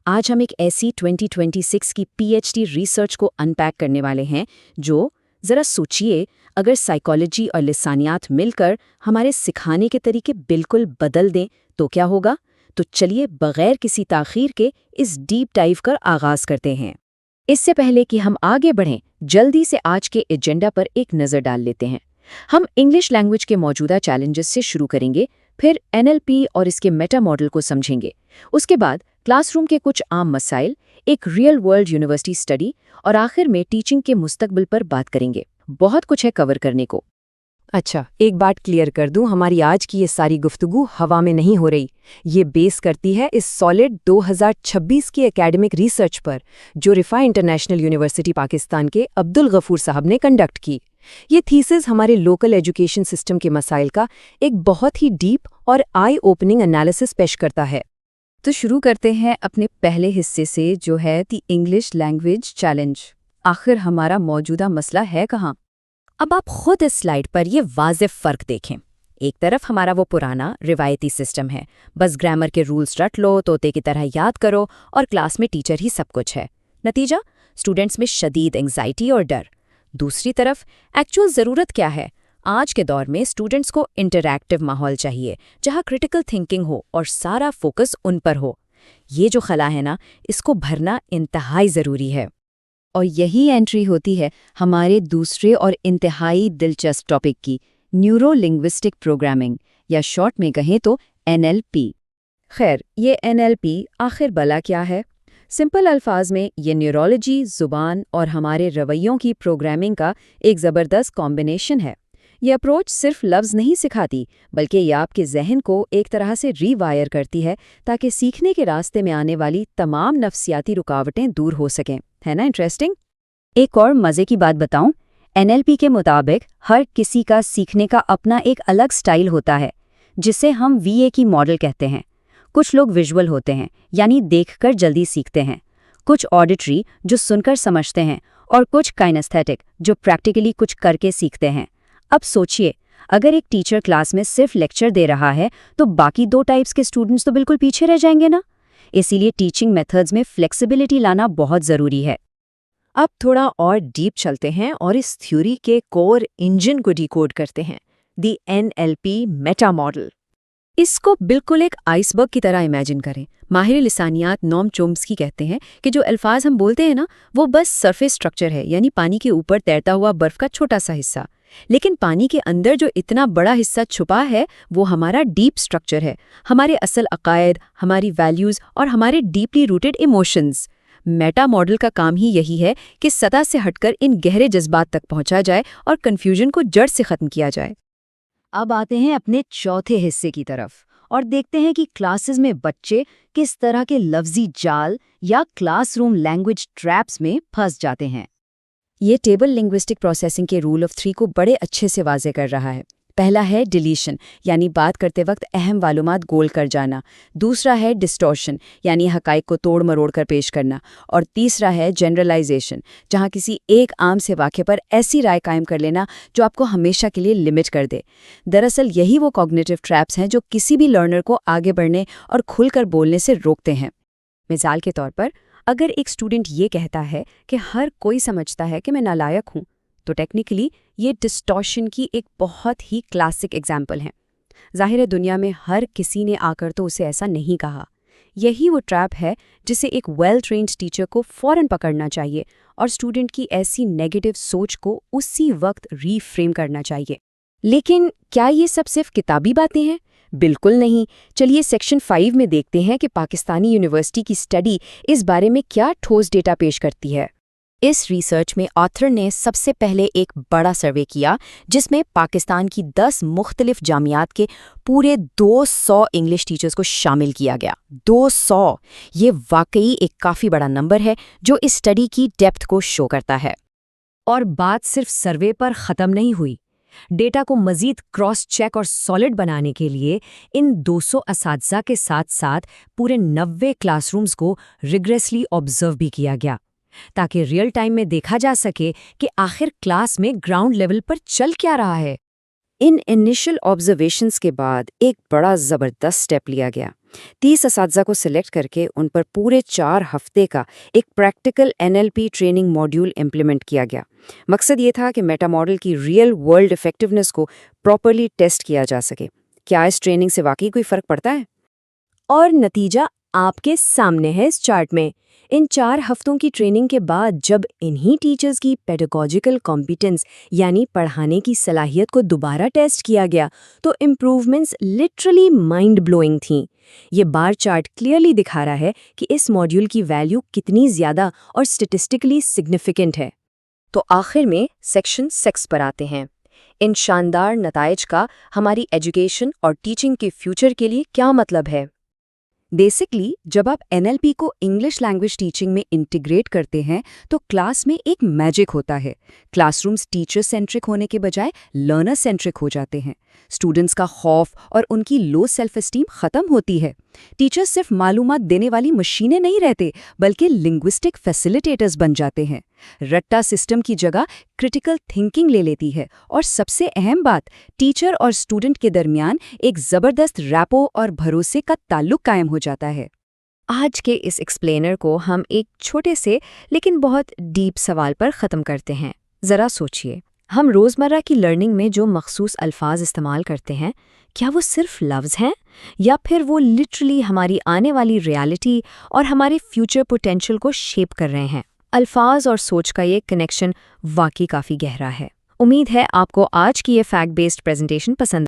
آج ہم ایک ایسی 2026 کی پی ایچ ڈی ریسرچ کو انپیک کرنے والے ہیں جو ذرا سوچئے اگر سائیکالوجی اور لسانیات مل کر ہمارے سکھانے کے طریقے بالکل بدل دیں تو کیا ہوگا؟ تو چلیے بغیر کسی تاخیر کے اس ڈیپ ڈائیو کا آغاز کرتے ہیں۔ اس سے پہلے کہ ہم آگے بڑھیں، جلدی سے آج کے ایجنڈا پر ایک نظر ڈال لیتے ہیں۔ ہم انگلش لینگویج کے موجودہ چیلنجز سے شروع کریں گے، پھر NLP اور اس کے میٹا ماڈل کو سمجھیں گے۔ اس کے بعد کلاس روم کے کچھ عام مسائل، ایک ریئل ورلڈ یونیورسٹی اسٹڈی اور آخر میں ٹیچنگ کے مستقبل پر بات کریں گے۔ بہت کچھ ہے کور کرنے کو۔ اچھا، ایک بات کلیئر کر دوں، ہماری آج کی یہ ساری گفتگو ہوا میں نہیں ہو رہی۔ یہ بیس کرتی ہے اس سالڈ 2026 کی اکیڈمک ریسرچ پر جو رفاع انٹرنیشنل یونیورسٹی پاکستان کے عبدالغفور صاحب نے کنڈکٹ کی۔ یہ تھیسس ہمارے لوکل ایجوکیشن سسٹم کے مسائل کا ایک بہت ہی ڈیپ اور آئی اوپننگ انالیسس پیش کرتا ہے۔ تو شروع کرتے ہیں اپنے پہلے حصے سے، جو ہے دی انگلش لینگویج چیلنج۔ آخر ہمارا موجودہ مسئلہ ہے کہاں؟ اب آپ خود اس سلائیڈ پر یہ واضح فرق دیکھیں۔ ایک طرف ہمارا وہ پرانا روایتی سسٹم ہے، بس گرامر کے رولز رٹ لو، طوطے کی طرح یاد کرو اور کلاس میں ٹیچر ہی سب کچھ ہے۔ نتیجہ اسٹوڈنٹس میں شدید انگزائٹی اور ڈر۔ دوسری طرف ایکچوئل ضرورت کیا ہے؟ آج کے دور میں اسٹوڈنٹس کو انٹریکٹیو ماحول چاہیے جہاں کریٹیکل تھنکنگ ہو اور سارا فوکس ان پر ہو۔ یہ جو خلا ہے نا، اس کو بھرنا انتہائی ضروری ہے۔ اور یہی انٹری ہوتی ہے ہمارے دوسرے اور انتہائی دلچسپ ٹاپک کی، نیورو لنگوسٹک پروگرامنگ، یا شارٹ میں کہیں تو NLP۔ خیر، یہ NLP آخر بلا کیا ہے؟ سمپل الفاظ میں یہ نیورولوجی، زبان اور ہمارے رویوں کی پروگرامنگ کا ایک زبردست کمبینیشن ہے۔ یہ اپروچ صرف لفظ نہیں سکھاتی، بلکہ یہ آپ کے ذہن کو ایک طرح سے ری وائر کرتی ہے تاکہ سیکھنے کے راستے میں آنے والی تمام نفسیاتی رکاوٹیں دور ہو سکیں۔ ہے نا انٹرسٹنگ؟ ایک اور مزے کی بات بتاؤں، NLP کے مطابق ہر کسی کا سیکھنے کا اپنا ایک الگ سٹائل ہوتا ہے، جسے ہم VA کی ماڈل کہتے ہیں۔ کچھ لوگ ویژول ہوتے ہیں، یعنی دیکھ کر جلدی سیکھتے ہیں، کچھ آڈیٹری جو سن کر سمجھتے ہیں، اور کچھ کائنستھیٹک جو پریکٹیکلی کچھ کر کے سیکھتے ہیں۔ اب سوچئے، اگر ایک ٹیچر کلاس میں صرف لیکچر دے رہا ہے تو باقی دو ٹائپس کے اسٹوڈنٹس تو بالکل پیچھے رہ جائیں گے نا۔ اسی لیے ٹیچنگ میتھڈز میں فلیکسیبلٹی لانا بہت ضروری ہے۔ اب تھوڑا اور ڈیپ چلتے ہیں اور اس تھیوری کے کور انجن کو ڈیکوڈ کرتے ہیں، دی NLP میٹا ماڈل۔ اس کو بالکل ایک آئس برگ کی طرح امیجن کریں۔ ماہر لسانیات نوم چومسکی کہتے ہیں کہ جو الفاظ ہم بولتے ہیں نا، وہ بس سرفیس سٹرکچر ہے، یعنی پانی کے اوپر تیرتا ہوا برف کا چھوٹا سا حصہ۔ لیکن پانی کے اندر جو اتنا بڑا حصہ چھپا ہے وہ ہمارا ڈیپ سٹرکچر ہے، ہمارے اصل عقائد، ہماری ویلیوز اور ہمارے deeply rooted emotions. Meta model کا کام ہی یہی ہے کہ سطح سے ہٹ کر ان گہرے جذبات تک پہنچا جائے اور کنفیوژن کو جڑ سے ختم کیا جائے۔ اب آتے ہیں اپنے چوتھے حصے کی طرف اور دیکھتے ہیں کہ کلاسز میں بچے کس طرح کے لفظی جال یا کلاس روم لینگویج ٹریپس میں پھنس جاتے ہیں۔ یہ ٹیبل لنگوسٹک پروسیسنگ کے رول آف 3 کو بڑے اچھے سے واضح کر رہا ہے۔ پہلا ہے ڈیلیشن، یعنی بات کرتے وقت اہم معلومات گول کر جانا۔ دوسرا ہے ڈسٹورشن، یعنی حقائق کو توڑ مروڑ کر پیش کرنا۔ اور تیسرا ہے جنرلائزیشن، جہاں کسی ایک عام سے واقعے پر ایسی رائے قائم کر لینا جو آپ کو ہمیشہ کے لیے لمٹ کر دے۔ دراصل یہی وہ کوگنیٹو ٹریپس ہیں جو کسی بھی لرنر کو آگے بڑھنے اور کھل کر بولنے سے روکتے ہیں۔ مثال کے طور پر، اگر ایک اسٹوڈنٹ یہ کہتا ہے کہ ہر کوئی سمجھتا ہے کہ میں نالائق ہوں، تو ٹیکنیکلی یہ ڈسٹورشن کی ایک بہت ہی کلاسک ایگزامپل ہے۔ ظاہر دنیا میں ہر کسی نے آ کر تو اسے ایسا نہیں کہا۔ یہی وہ ٹریپ ہے جسے ایک ویل ٹرینڈ ٹیچر کو فوراً پکڑنا چاہیے اور اسٹوڈنٹ کی ایسی نیگیٹو سوچ کو اسی وقت ری فریم کرنا چاہیے۔ لیکن کیا یہ سب صرف کتابی باتیں ہیں؟ بالکل نہیں۔ چلیے سیکشن 5 میں دیکھتے ہیں کہ پاکستانی یونیورسٹی کی اسٹڈی اس بارے میں کیا ٹھوس ڈیٹا پیش کرتی ہے۔ اس ریسرچ میں آتھر نے سب سے پہلے ایک بڑا سروے کیا جس میں پاکستان کی 10 مختلف جامعات کے پورے 200 انگلش ٹیچرز کو شامل کیا گیا۔ 200! یہ واقعی ایک کافی بڑا نمبر ہے جو اس اسٹڈی کی ڈیپتھ کو شو کرتا ہے۔ اور بات صرف سروے پر ختم نہیں ہوئی۔ ڈیٹا کو مزید کراس چیک اور سالڈ بنانے کے لیے ان 200 اساتذہ کے ساتھ ساتھ پورے 90 کلاس رومز کو ریگریسلی آبزرو بھی کیا گیا، تاکہ ریئل ٹائم میں دیکھا جا سکے کہ آخر کلاس میں گراؤنڈ لیول پر چل کیا رہا ہے۔ ان انیشل آبزرویشنز کے بعد ایک بڑا زبردست سٹیپ لیا گیا۔ 30 اساتذہ کو سلیکٹ کر کے ان پر پورے 4 ہفتے کا ایک practical NLP training module implement کیا گیا۔ مقصد یہ تھا کہ میٹا ماڈل کی ریئل ورلڈ ایفیکٹونیس کو پراپرلی ٹیسٹ کیا جا سکے۔ کیا اس ٹریننگ سے واقعی کوئی فرق پڑتا ہے؟ اور نتیجہ آپ کے سامنے ہے اس چارٹ میں۔ ان 4 ہفتوں کی ٹریننگ کے بعد جب انہی ٹیچرز کی پیڈاگوجیکل کمپیٹنس یعنی پڑھانے کی صلاحیت کو دوبارہ ٹیسٹ کیا گیا تو امپروومنٹس لٹرلی مائنڈ بلوئنگ تھیں۔ یہ بار چارٹ کلیئرلی دکھا رہا ہے کہ اس ماڈیول کی ویلیو کتنی زیادہ اور اسٹیٹسٹکلی سگنیفیکنٹ ہے۔ تو آخر میں سیکشن 6 پر آتے ہیں۔ ان شاندار نتائج کا ہماری ایجوکیشن اور ٹیچنگ کے فیوچر کے لیے کیا مطلب ہے؟ بیسکلی جب آپ NLP کو انگلش لینگویج ٹیچنگ میں انٹیگریٹ کرتے ہیں تو کلاس میں ایک میجک ہوتا ہے۔ کلاس رومز ٹیچر سینٹرک ہونے کے بجائے لرنر سینٹرک ہو جاتے ہیں۔ اسٹوڈنٹس کا خوف اور ان کی لو سیلف اسٹیم ختم ہوتی ہے۔ ٹیچر صرف معلومات دینے والی مشینیں نہیں رہتے بلکہ لنگوسٹک فیسیلیٹیٹرز بن جاتے ہیں۔ رٹا سسٹم کی جگہ کرٹیکل تھنکنگ لے لیتی ہے، اور سب سے اہم بات، ٹیچر اور اسٹوڈنٹ کے درمیان ایک زبردست ریپو اور بھروسے کا تعلق قائم ہو جاتا ہے۔ آج کے اس ایکسپلینر کو ہم ایک چھوٹے سے لیکن بہت ڈیپ سوال پر ختم کرتے ہیں۔ ذرا سوچئے، ہم روزمرہ کی لرننگ میں جو مخصوص الفاظ استعمال کرتے ہیں، کیا وہ صرف لفظ ہیں یا پھر وہ لٹرلی ہماری آنے والی ریالٹی اور ہمارے فیوچر پوٹینشل کو شیپ کر رہے ہیں؟ الفاظ اور سوچ کا یہ کنیکشن واقعی کافی گہرا ہے۔ امید ہے آپ کو آج کی یہ فیکٹ بیسڈ پریزنٹیشن پسند